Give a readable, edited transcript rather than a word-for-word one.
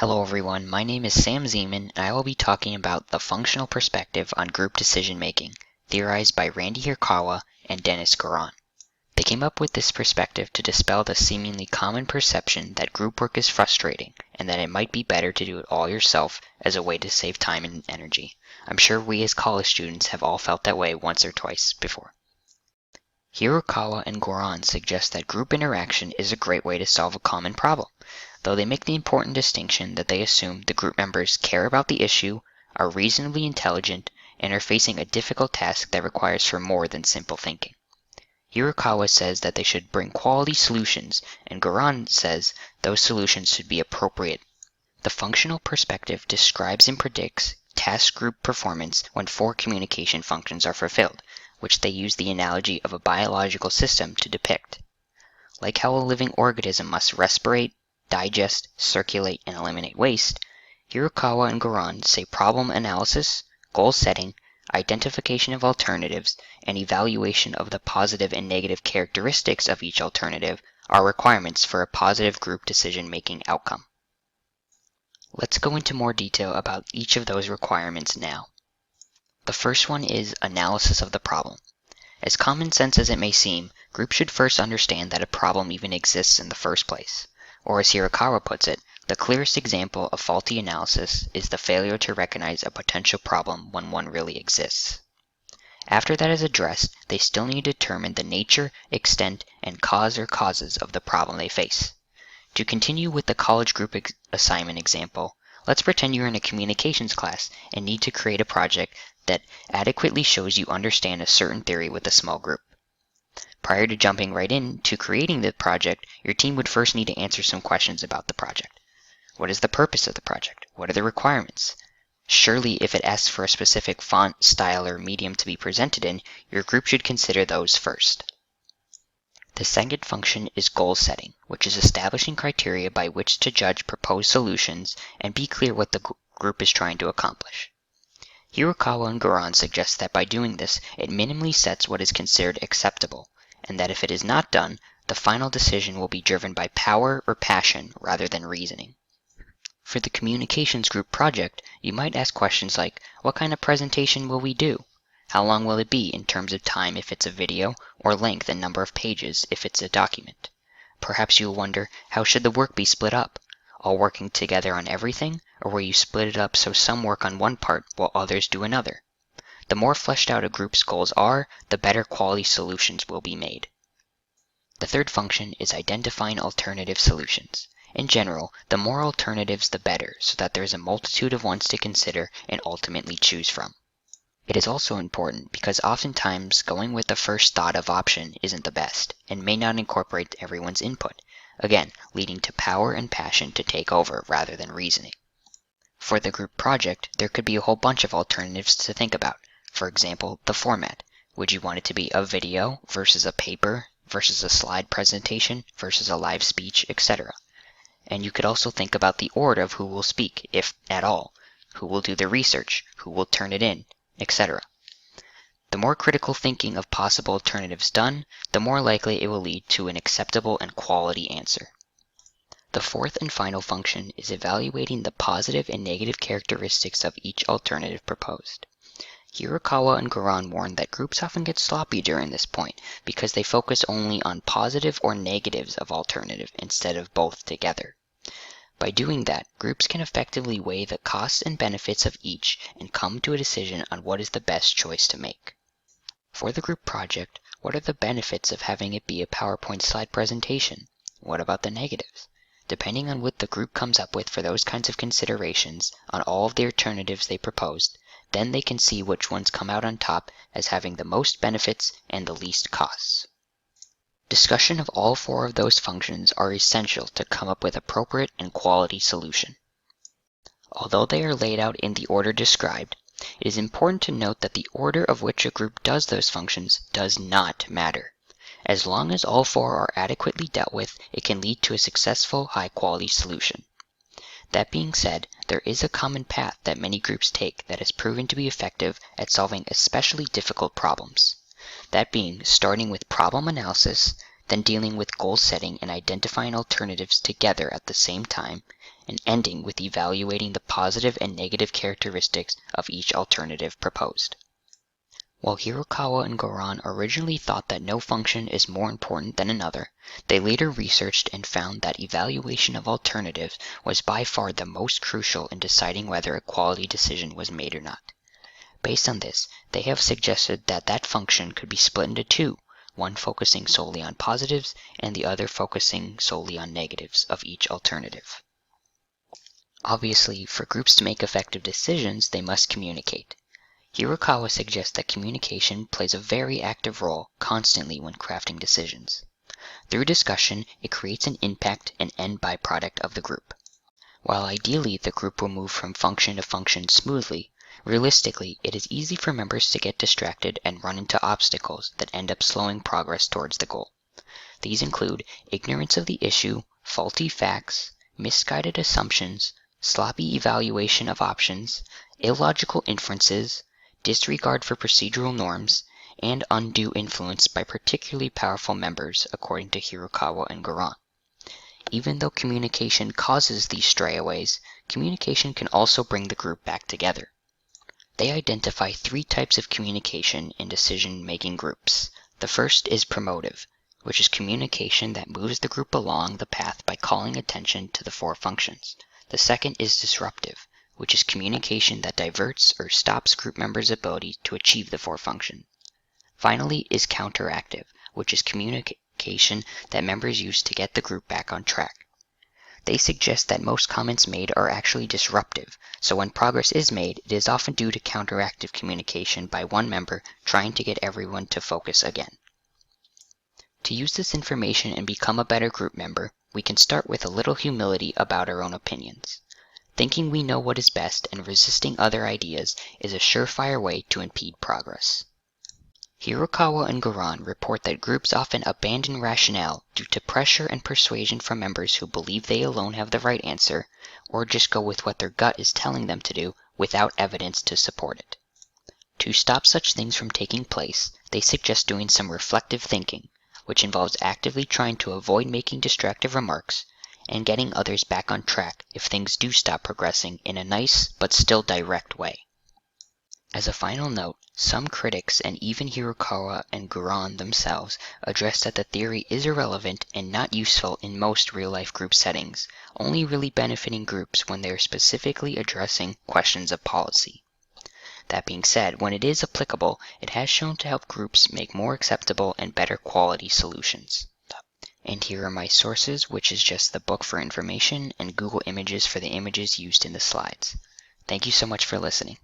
Hello everyone, my name is Sam Ziemann and I will be talking about the functional perspective on group decision making, theorized by Randy Hirakawa and Dennis Goran. They came up with this perspective to dispel the seemingly common perception that group work is frustrating and that it might be better to do it all yourself as a way to save time and energy. I'm sure we as college students have all felt that way once or twice before. Hirakawa and Goran suggest that group interaction is a great way to solve a common problem, though they make the important distinction that they assume the group members care about the issue, are reasonably intelligent, and are facing a difficult task that requires for more than simple thinking. Hirakawa says that they should bring quality solutions, and Goran says those solutions should be appropriate. The functional perspective describes and predicts task group performance when 4 communication functions are fulfilled, which they use the analogy of a biological system to depict. Like how a living organism must respirate, digest, circulate, and eliminate waste, Hirakawa and Goran say problem analysis, goal setting, identification of alternatives, and evaluation of the positive and negative characteristics of each alternative are requirements for a positive group decision-making outcome. Let's go into more detail about each of those requirements now. The first one is analysis of the problem. As common sense as it may seem, groups should first understand that a problem even exists in the first place. Or as Hirakawa puts it, the clearest example of faulty analysis is the failure to recognize a potential problem when one really exists. After that is addressed, they still need to determine the nature, extent, and cause or causes of the problem they face. To continue with the college group assignment example, let's pretend you're in a communications class and need to create a project that adequately shows you understand a certain theory with a small group. Prior to jumping right into creating the project, your team would first need to answer some questions about the project. What is the purpose of the project? What are the requirements? Surely if it asks for a specific font, style, or medium to be presented in, your group should consider those first. The second function is goal setting, which is establishing criteria by which to judge proposed solutions and be clear what the group is trying to accomplish. Hirakawa and Goran suggest that by doing this, it minimally sets what is considered acceptable, and that if it is not done, the final decision will be driven by power or passion rather than reasoning. For the communications group project, you might ask questions like, what kind of presentation will we do? How long will it be in terms of time if it's a video, or length and number of pages if it's a document? Perhaps you'll wonder, how should the work be split up? All working together on everything, or will you split it up so some work on one part while others do another? The more fleshed out a group's goals are, the better quality solutions will be made. The third function is identifying alternative solutions. In general, the more alternatives the better, so that there is a multitude of ones to consider and ultimately choose from. It is also important because oftentimes going with the first thought of option isn't the best and may not incorporate everyone's input, again leading to power and passion to take over rather than reasoning. For the group project, there could be a whole bunch of alternatives to think about. For example, the format. Would you want it to be a video versus a paper versus a slide presentation versus a live speech, etc.? And you could also think about the order of who will speak, if at all, who will do the research, who will turn it in, etc. The more critical thinking of possible alternatives done, the more likely it will lead to an acceptable and quality answer. The fourth and final function is evaluating the positive and negative characteristics of each alternative proposed. Hirakawa and Goran warn that groups often get sloppy during this point because they focus only on positive or negatives of alternative instead of both together. By doing that, groups can effectively weigh the costs and benefits of each and come to a decision on what is the best choice to make. For the group project, what are the benefits of having it be a PowerPoint slide presentation? What about the negatives? Depending on what the group comes up with for those kinds of considerations on all of the alternatives they proposed, then they can see which ones come out on top as having the most benefits and the least costs. Discussion of all 4 of those functions are essential to come up with appropriate and quality solution. Although they are laid out in the order described, it is important to note that the order of which a group does those functions does not matter. As long as all 4 are adequately dealt with, it can lead to a successful, high-quality solution. That being said, there is a common path that many groups take that has proven to be effective at solving especially difficult problems. That being starting with problem analysis, then dealing with goal setting and identifying alternatives together at the same time, and ending with evaluating the positive and negative characteristics of each alternative proposed. While Hirokawa and Goran originally thought that no function is more important than another, they later researched and found that evaluation of alternatives was by far the most crucial in deciding whether a quality decision was made or not. Based on this, they have suggested that that function could be split into two, one focusing solely on positives and the other focusing solely on negatives of each alternative. Obviously, for groups to make effective decisions, they must communicate. Hirokawa suggests that communication plays a very active role constantly when crafting decisions. Through discussion, it creates an impact and end byproduct of the group. While ideally the group will move from function to function smoothly, realistically it is easy for members to get distracted and run into obstacles that end up slowing progress towards the goal. These include ignorance of the issue, faulty facts, misguided assumptions, sloppy evaluation of options, illogical inferences, disregard for procedural norms, and undue influence by particularly powerful members, according to Hirokawa and Goran. Even though communication causes these strayaways, communication can also bring the group back together. They identify three types of communication in decision-making groups. The first is promotive, which is communication that moves the group along the path by calling attention to the four functions. The second is disruptive, which is communication that diverts or stops group members' ability to achieve the four functions. Finally is counteractive, which is communication that members use to get the group back on track. They suggest that most comments made are actually disruptive, so when progress is made, it is often due to counteractive communication by one member trying to get everyone to focus again. To use this information and become a better group member, we can start with a little humility about our own opinions. Thinking we know what is best and resisting other ideas is a surefire way to impede progress. Hirokawa and Goran report that groups often abandon rationale due to pressure and persuasion from members who believe they alone have the right answer, or just go with what their gut is telling them to do without evidence to support it. To stop such things from taking place, they suggest doing some reflective thinking, which involves actively trying to avoid making distractive remarks and getting others back on track if things do stop progressing in a nice but still direct way. As a final note, some critics and even Hirokawa and Goran themselves address that the theory is irrelevant and not useful in most real-life group settings, only really benefiting groups when they are specifically addressing questions of policy. That being said, when it is applicable, it has shown to help groups make more acceptable and better quality solutions. And here are my sources, which is just the book for information and Google Images for the images used in the slides. Thank you so much for listening.